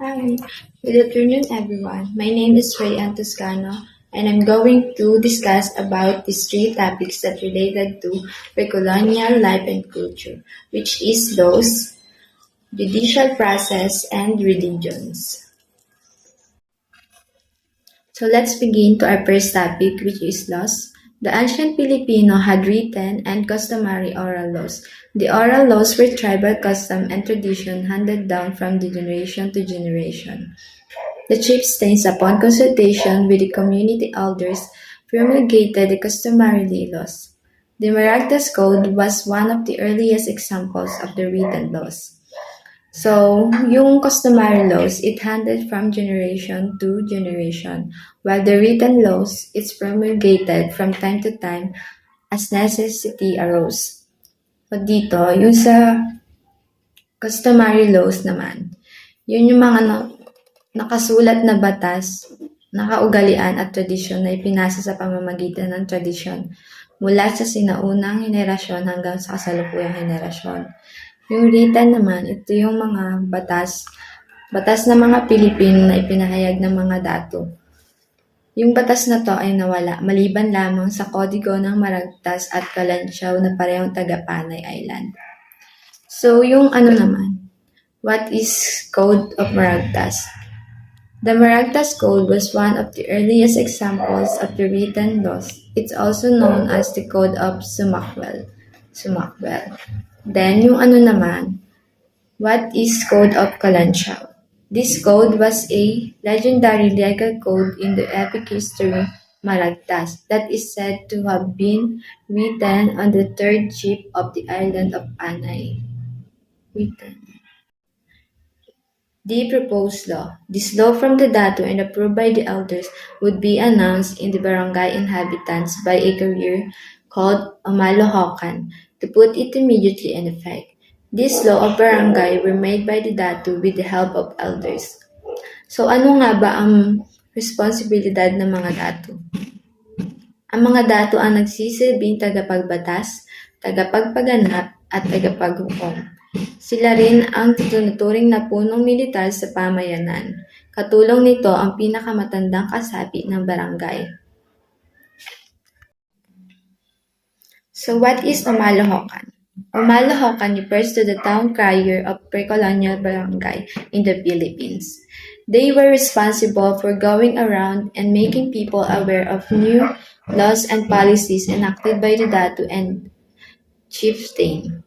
Hi, good afternoon everyone. My name is Rayan Toscano and I'm going to discuss about these three topics that related to pre-colonial life and culture, which is laws, judicial process, and religions. So let's begin to our first topic, which is laws. The ancient Filipino had written and customary oral laws. The oral laws were tribal custom and tradition handed down from the generation to generation. The chieftains, upon consultation with the community elders, promulgated the customary laws. The Maragdas Code was one of the earliest examples of the written laws. So, yung customary laws, it handed from generation to generation, while the written laws, it's promulgated from time to time as necessity arose. So dito, yung sa customary laws naman, yun yung mga nakasulat na batas, nakaugalian at tradisyon na ipinasa sa pamamagitan ng tradisyon mula sa sinaunang henerasyon hanggang sa kasalukuyang henerasyon. Yung written naman, ito yung mga batas ng mga Pilipino na ipinahayag ng mga dato. Yung batas na to ay nawala maliban lamang sa kodigo ng Maragtas at Kalansiaw na parehong taga-Panay Island. So, yung ano naman, what is Code of Maragtas? The Maragtas Code was one of the earliest examples of the written laws. It's also known as the Code of Sumakwel. Then, yung ano naman, what is Code of Kalansiaw? This code was a legendary legal code in the epic history Maragtas that is said to have been written on the third chief of the island of Panay. The proposed law. This law from the dato and approved by the elders would be announced in the barangay inhabitants by a courier called Omalohokan to put it immediately in effect. This law of barangay were made by the dato with the help of elders. So ano nga ba ang responsibilidad ng mga dato? Ang mga dato ang nagsisilbing tagapagbatas, tagapagpaganap at tagapaghukom. Sila rin ang tinuturing na punong militar sa pamayanan. Katulong nito ang pinakamatandang kasapi ng barangay. So what is Omalohokan? Omalohokan refers to the town crier of pre-colonial barangay in the Philippines. They were responsible for going around and making people aware of new laws and policies enacted by the dato and chieftain.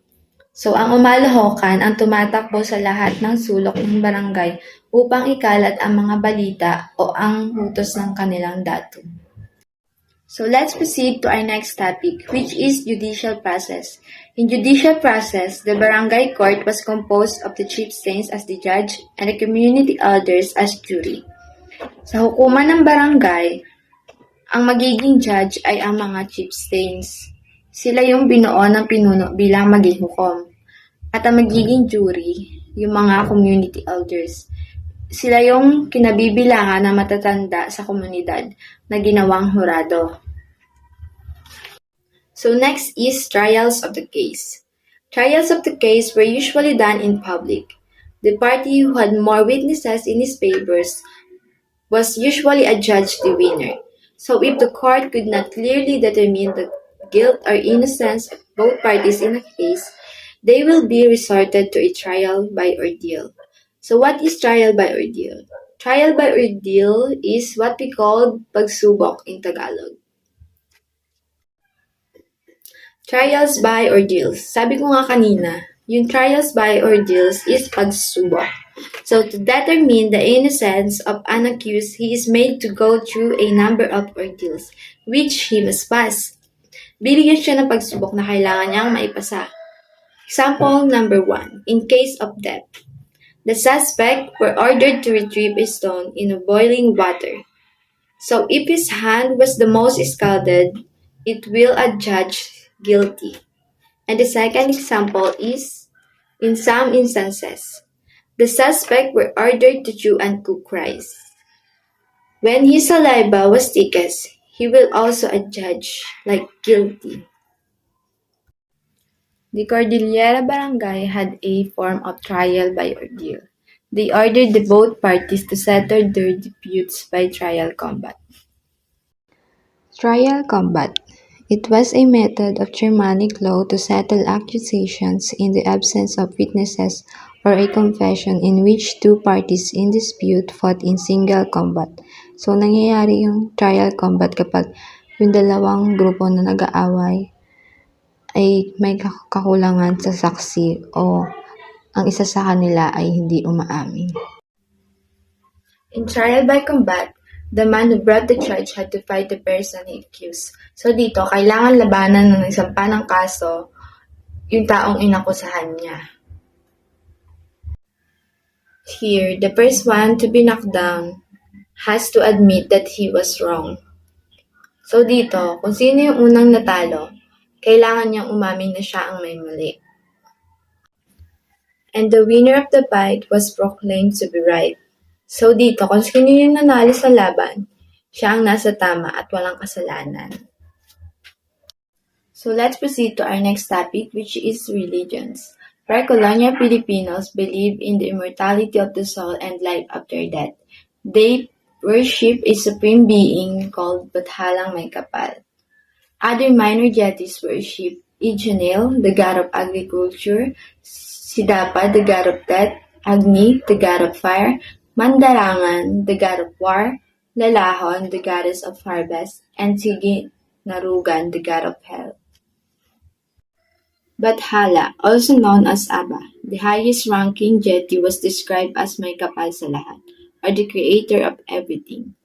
So, ang Omalohokan ang tumatakbo sa lahat ng sulok ng barangay upang ikalat ang mga balita o ang utos ng kanilang dato. So, let's proceed to our next topic, which is judicial process. In judicial process, the barangay court was composed of the chieftains as the judge and the community elders as jury. Sa hukuman ng barangay, ang magiging judge ay ang mga chieftains. Sila yung binuo ng pinuno bilang maghihukom. At ang magiging jury, yung mga community elders. Sila yung kinabibilangan na matatanda sa komunidad na ginawang hurado. So next is trials of the case. Trials of the case were usually done in public. The party who had more witnesses in his favors was usually adjudged the winner. So if the court could not clearly determine the guilt or innocence of both parties in a case, they will be resorted to a trial by ordeal. So what is trial by ordeal? Trial by ordeal is what we call pagsubok in Tagalog. Trials by ordeals. Sabi ko nga kanina, yung trials by ordeals is pagsubok. So to determine the innocence of an accused, he is made to go through a number of ordeals, which he must pass. Bibigyan siya ng pagsubok na kailangan niyang maipasa. Example number 1. In case of death, the suspect were ordered to retrieve a stone in boiling water. So if his hand was the most scalded, it will adjudge guilty. And the second example is, in some instances, the suspect were ordered to chew and cook rice. When his saliva was thickest, he will also adjudge like guilty. The Cordillera Barangay had a form of trial by ordeal. They ordered the both parties to settle their disputes by trial combat. Trial combat. It was a method of Germanic law to settle accusations in the absence of witnesses or a confession in which two parties in dispute fought in single combat. So, nangyayari yung trial combat kapag yung dalawang grupo na nag-aaway ay may kakulangan sa saksi o ang isa sa kanila ay hindi umaamin. In trial by combat, the man who brought the charge had to fight the person he accused. So dito, kailangan labanan ng isampa ng kaso yung taong inakusahan niya. Here, the first one to be knocked down has to admit that he was wrong. So dito, kung sino yung unang natalo, kailangan niyang umamin na siya ang may mali. And the winner of the fight was proclaimed to be right. So dito, kung sino yung nanalo sa laban, siya ang nasa tama at walang kasalanan. So let's proceed to our next topic, which is religions. Pre-colonial Filipinos believe in the immortality of the soul and life after death. They worship a supreme being called Bathalang May Kapal. Other minor deities worship Judicial, the god of agriculture, Sidapa, the god of death, Agni, the god of fire, Mandarangan, the god of war, Lalahon, the goddess of harvest, and Sige Narugan, the god of health. Bathala, also known as Aba, the highest-ranking deity, was described as may kapal sa lahat, or the creator of everything.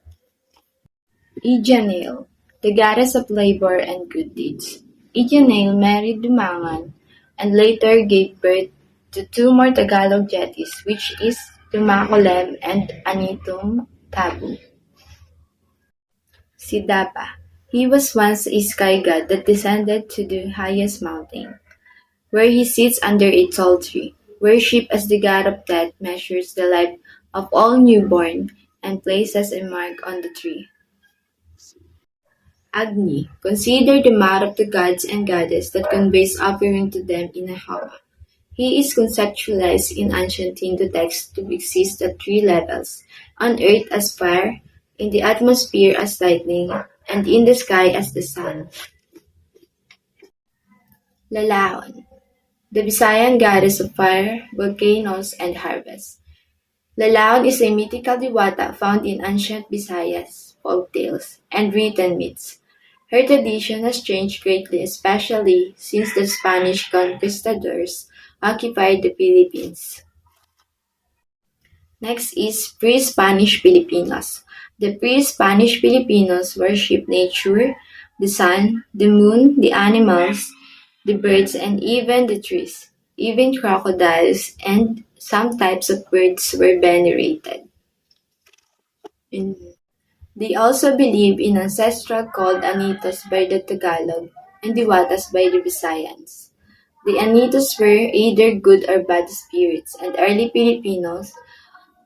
Ijanil, the goddess of labor and good deeds. Ijanil married Dumangan and later gave birth to two more Tagalog deities, which is Tumacolem and Anitum Tabu. Sidapa, he was once a sky god that descended to the highest mountain, where he sits under a tall tree. Worship as the god of death measures the life of all newborn and places a mark on the tree. Agni, considered the mother of the gods and goddess that conveys offering to them in a hava. He is conceptualized in ancient Hindu texts to exist at three levels: on earth as fire, in the atmosphere as lightning, and in the sky as the sun. Lalaon, the Visayan goddess of fire, volcanoes, and harvest. Lalaon is a mythical diwata found in ancient Visayas folktales and written myths. Her tradition has changed greatly, especially since the Spanish conquistadors occupied the Philippines. Next is pre-Spanish Filipinos. The pre-Spanish Filipinos worship nature, the sun, the moon, the animals, the birds, and even the trees. Even crocodiles and some types of birds were venerated. And they also believe in ancestral called Anitos by the Tagalog and Diwatas by the Visayans. The Anitos were either good or bad spirits, and early Filipinos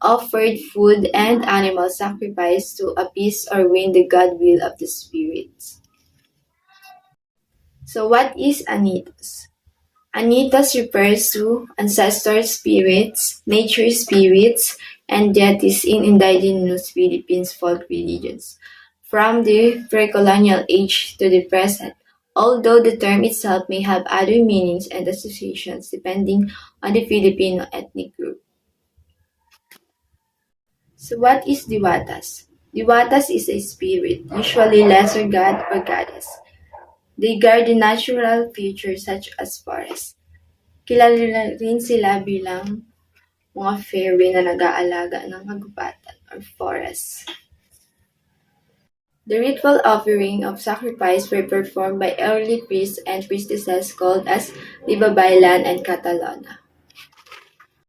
offered food and animal sacrifice to appease or win the goodwill of the spirits. So what is Anitos? Anitos refers to ancestor spirits, nature spirits, and deities in indigenous Philippines folk religions, from the pre-colonial age to the present, although the term itself may have other meanings and associations depending on the Filipino ethnic group. So what is Diwatas? Diwatas is a spirit, usually lesser god or goddess. They guard the natural features such as forests. Kilala rin sila bilang mga fairy na nag-aalaga ng kagubatan or forests. The ritual offering of sacrifice were performed by early priests and priestesses called as Libabaylan and Catalana.